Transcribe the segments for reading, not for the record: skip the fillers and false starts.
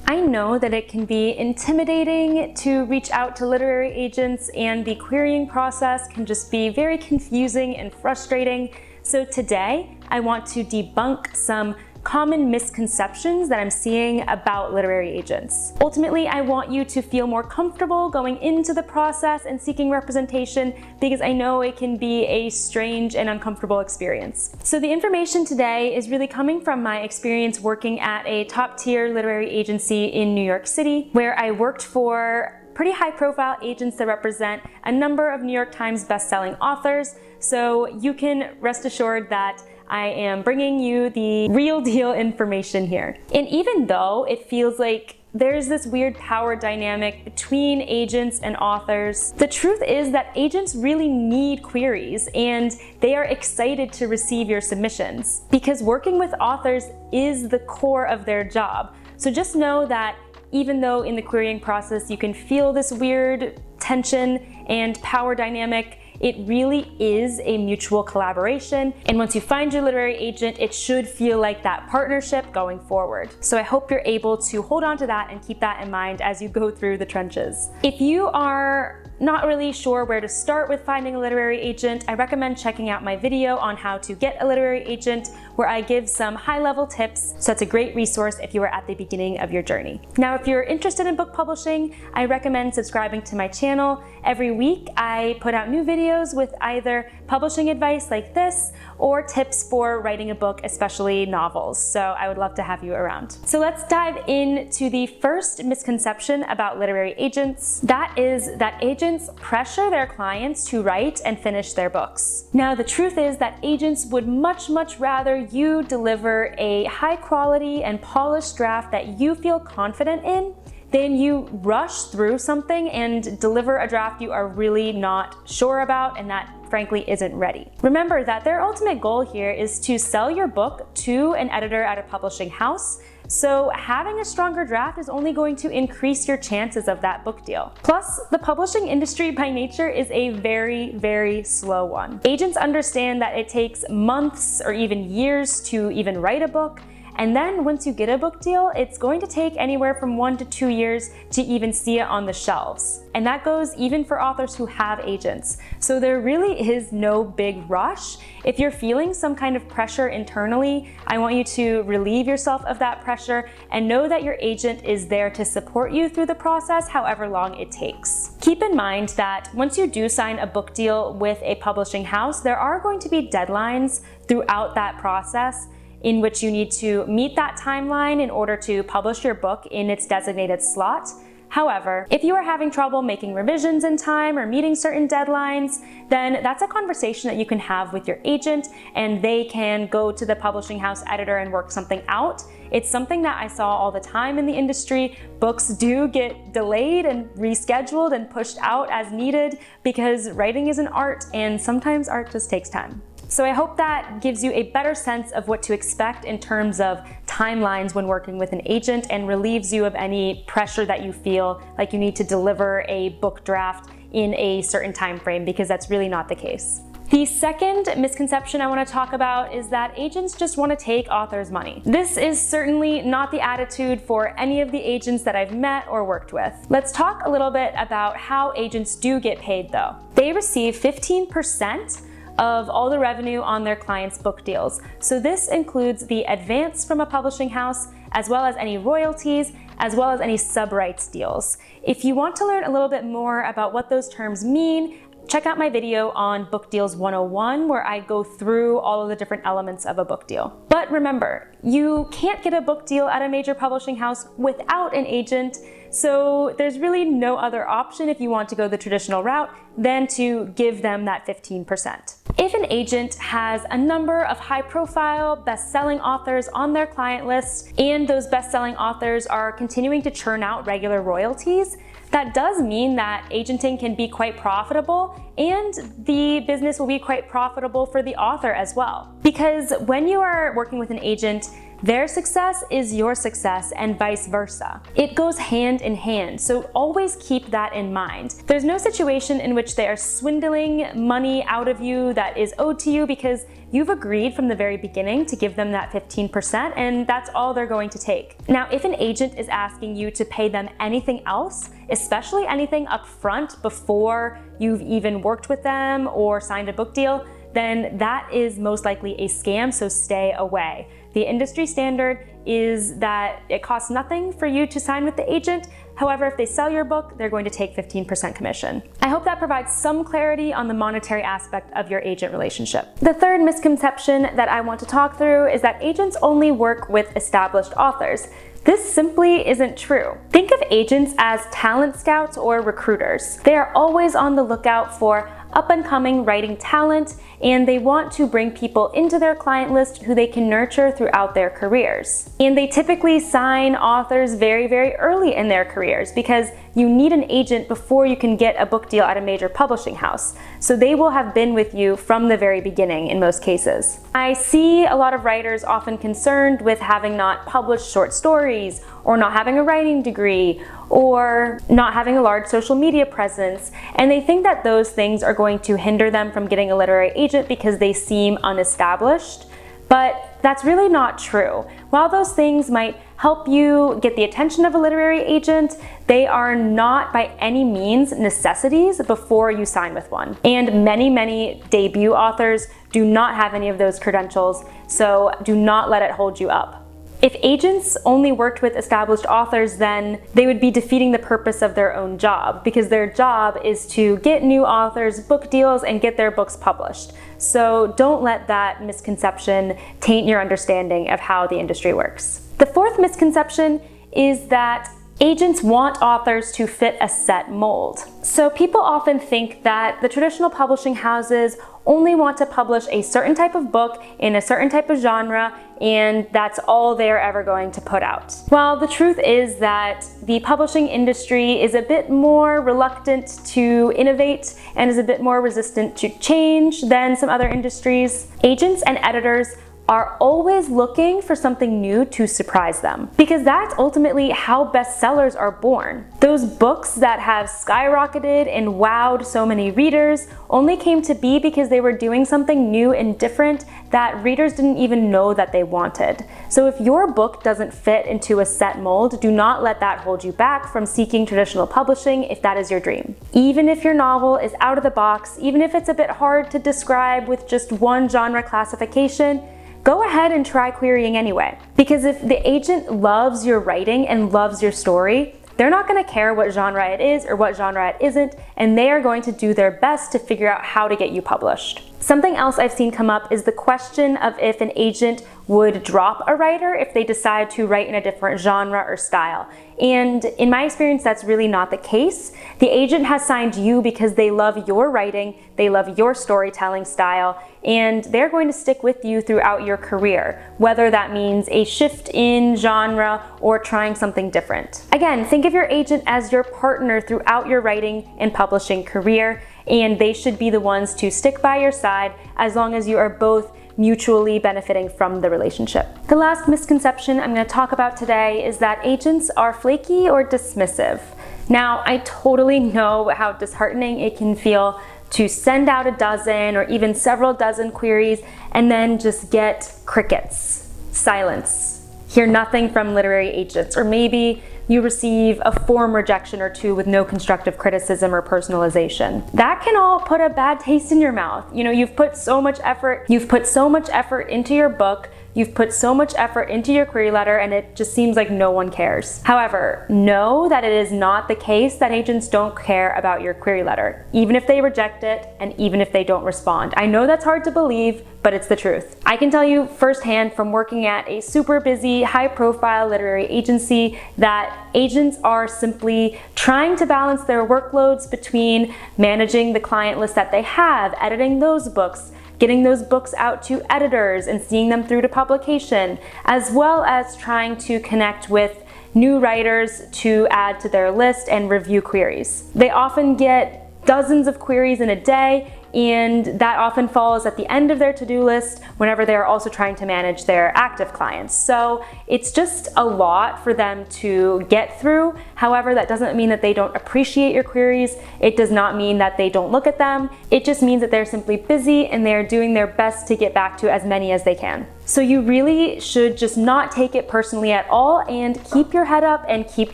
I know that it can be intimidating to reach out to literary agents, and the querying process can just be very confusing and frustrating. So today, I want to debunk some common misconceptions that I'm seeing about literary agents. Ultimately, I want you to feel more comfortable going into the process and seeking representation, because I know it can be a strange and uncomfortable experience. So the information today is really coming from my experience working at a top-tier literary agency in New York City, where I worked for pretty high-profile agents that represent a number of New York Times best-selling authors. So you can rest assured that I am bringing you the real deal information here. And even though it feels like there's this weird power dynamic between agents and authors, the truth is that agents really need queries, and they are excited to receive your submissions because working with authors is the core of their job. So just know that even though in the querying process you can feel this weird tension and power dynamic, it really is a mutual collaboration. And once you find your literary agent, it should feel like that partnership going forward. So I hope you're able to hold on to that and keep that in mind as you go through the trenches. If you are not really sure where to start with finding a literary agent, I recommend checking out my video on how to get a literary agent, where I give some high-level tips. So it's a great resource if you are at the beginning of your journey. Now, if you're interested in book publishing, I recommend subscribing to my channel. Every week, I put out new videos with either publishing advice like this or tips for writing a book, especially novels. So I would love to have you around. So let's dive into the first misconception about literary agents. That is that agents pressure their clients to write and finish their books. Now, the truth is that agents would much rather you deliver a high quality and polished draft that you feel confident in than you rush through something and deliver a draft you are really not sure about and that frankly isn't ready. Remember that their ultimate goal here is to sell your book to an editor at a publishing house. So having a stronger draft is only going to increase your chances of that book deal. Plus, the publishing industry by nature is a very slow one. Agents understand that it takes months or even years to even write a book. And then once you get a book deal, it's going to take anywhere from 1 to 2 years to even see it on the shelves. And that goes even for authors who have agents. So there really is no big rush. If you're feeling some kind of pressure internally, I want you to relieve yourself of that pressure and know that your agent is there to support you through the process, however long it takes. Keep in mind that once you do sign a book deal with a publishing house, there are going to be deadlines throughout that process in which you need to meet that timeline in order to publish your book in its designated slot. However, if you are having trouble making revisions in time or meeting certain deadlines, then that's a conversation that you can have with your agent, and they can go to the publishing house editor and work something out. It's something that I saw all the time in the industry. Books do get delayed and rescheduled and pushed out as needed because writing is an art, and sometimes art just takes time. So I hope that gives you a better sense of what to expect in terms of timelines when working with an agent and relieves you of any pressure that you feel like you need to deliver a book draft in a certain time frame, because that's really not the case. The second misconception I want to talk about is that agents just want to take authors' money. This is certainly not the attitude for any of the agents that I've met or worked with. Let's talk a little bit about how agents do get paid though. They receive 15% of all the revenue on their clients' book deals. So this includes the advance from a publishing house, as well as any royalties, as well as any sub-rights deals. If you want to learn a little bit more about what those terms mean, check out my video on Book Deals 101, where I go through all of the different elements of a book deal. But remember, you can't get a book deal at a major publishing house without an agent, so there's really no other option if you want to go the traditional route than to give them that 15%. If an agent has a number of high-profile, best-selling authors on their client list, and those best-selling authors are continuing to churn out regular royalties, that does mean that agenting can be quite profitable, and the business will be quite profitable for the author as well. Because when you are working with an agent, Their success is your success and vice versa. It goes hand in hand, so always keep that in mind. There's no situation in which they are swindling money out of you that is owed to you because you've agreed from the very beginning to give them that 15%, and that's all they're going to take. Now, if an agent is asking you to pay them anything else, especially anything up front before you've even worked with them or signed a book deal, then that is most likely a scam, so stay away. The industry standard is that it costs nothing for you to sign with the agent. However, if they sell your book, they're going to take 15% commission. I hope that provides some clarity on the monetary aspect of your agent relationship. The third misconception that I want to talk through is that agents only work with established authors. This simply isn't true. Think of agents as talent scouts or recruiters. They are always on the lookout for up-and-coming writing talent, and they want to bring people into their client list who they can nurture throughout their careers. And they typically sign authors very, very early in their careers because you need an agent before you can get a book deal at a major publishing house. So they will have been with you from the very beginning in most cases. I see a lot of writers often concerned with having not published short stories, or not having a writing degree, or not having a large social media presence, and they think that those things are going to hinder them from getting a literary agent because they seem unestablished, but that's really not true. While those things might help you get the attention of a literary agent, they are not by any means necessities before you sign with one. And many debut authors do not have any of those credentials, so do not let it hold you up. If agents only worked with established authors, then they would be defeating the purpose of their own job, because their job is to get new authors book deals and get their books published. So don't let that misconception taint your understanding of how the industry works. The fourth misconception is that agents want authors to fit a set mold. So people often think that the traditional publishing houses only want to publish a certain type of book in a certain type of genre, and that's all they're ever going to put out. While the truth is that the publishing industry is a bit more reluctant to innovate and is a bit more resistant to change than some other industries, agents and editors are always looking for something new to surprise them, because that's ultimately how bestsellers are born. Those books that have skyrocketed and wowed so many readers only came to be because they were doing something new and different that readers didn't even know that they wanted. So if your book doesn't fit into a set mold, do not let that hold you back from seeking traditional publishing if that is your dream. Even if your novel is out of the box, even if it's a bit hard to describe with just one genre classification, go ahead and try querying anyway. Because if the agent loves your writing and loves your story, they're not going to care what genre it is or what genre it isn't, and they are going to do their best to figure out how to get you published. Something else I've seen come up is the question of if an agent would drop a writer if they decide to write in a different genre or style. And in my experience, that's really not the case. The agent has signed you because they love your writing, they love your storytelling style, and they're going to stick with you throughout your career, whether that means a shift in genre or trying something different. Again, think of your agent as your partner throughout your writing and publishing career, and they should be the ones to stick by your side as long as you are both mutually benefiting from the relationship. The last misconception I'm going to talk about today is that agents are flaky or dismissive. Now, I totally know how disheartening it can feel to send out a dozen or even several dozen queries and then just get crickets, silence, hear nothing from literary agents, or maybe you receive a form rejection or two with no constructive criticism or personalization. That can all put a bad taste in your mouth. You know, you've put so much effort into your book, you've put so much effort into your query letter, and it just seems like no one cares. However, know that it is not the case that agents don't care about your query letter, even if they reject it and even if they don't respond. I know that's hard to believe, but it's the truth. I can tell you firsthand from working at a super busy, high-profile literary agency that agents are simply trying to balance their workloads between managing the client list that they have, editing those books, getting those books out to editors and seeing them through to publication, as well as trying to connect with new writers to add to their list and review queries. They often get dozens of queries in a day, and that often falls at the end of their to-do list whenever they're also trying to manage their active clients. So it's just a lot for them to get through. However, that doesn't mean that they don't appreciate your queries. It does not mean that they don't look at them. It just means that they're simply busy and they're doing their best to get back to as many as they can. So you really should just not take it personally at all and keep your head up and keep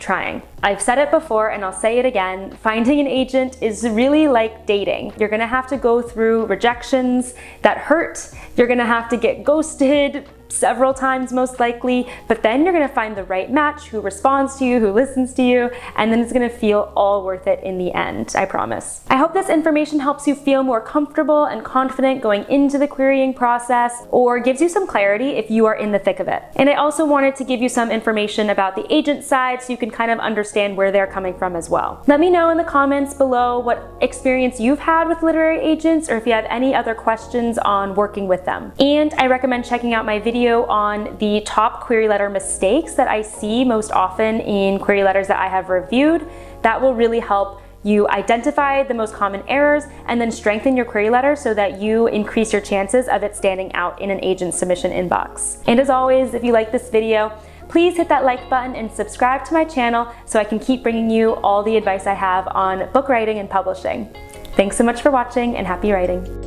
trying. I've said it before and I'll say it again, finding an agent is really like dating. You're gonna have to go through rejections that hurt. You're gonna have to get ghosted several times most likely, but then you're gonna find the right match who responds to you, who listens to you, and then it's gonna feel all worth it in the end, I promise. I hope this information helps you feel more comfortable and confident going into the querying process, or gives you some clarity if you are in the thick of it. And I also wanted to give you some information about the agent side so you can kind of understand where they're coming from as well. Let me know in the comments below what experience you've had with literary agents, or if you have any other questions on working with them. And I recommend checking out my video on the top query letter mistakes that I see most often in query letters that I have reviewed. That will really help you identify the most common errors and then strengthen your query letter so that you increase your chances of it standing out in an agent submission inbox. And as always, if you like this video, please hit that like button and subscribe to my channel so I can keep bringing you all the advice I have on book writing and publishing. Thanks so much for watching and happy writing.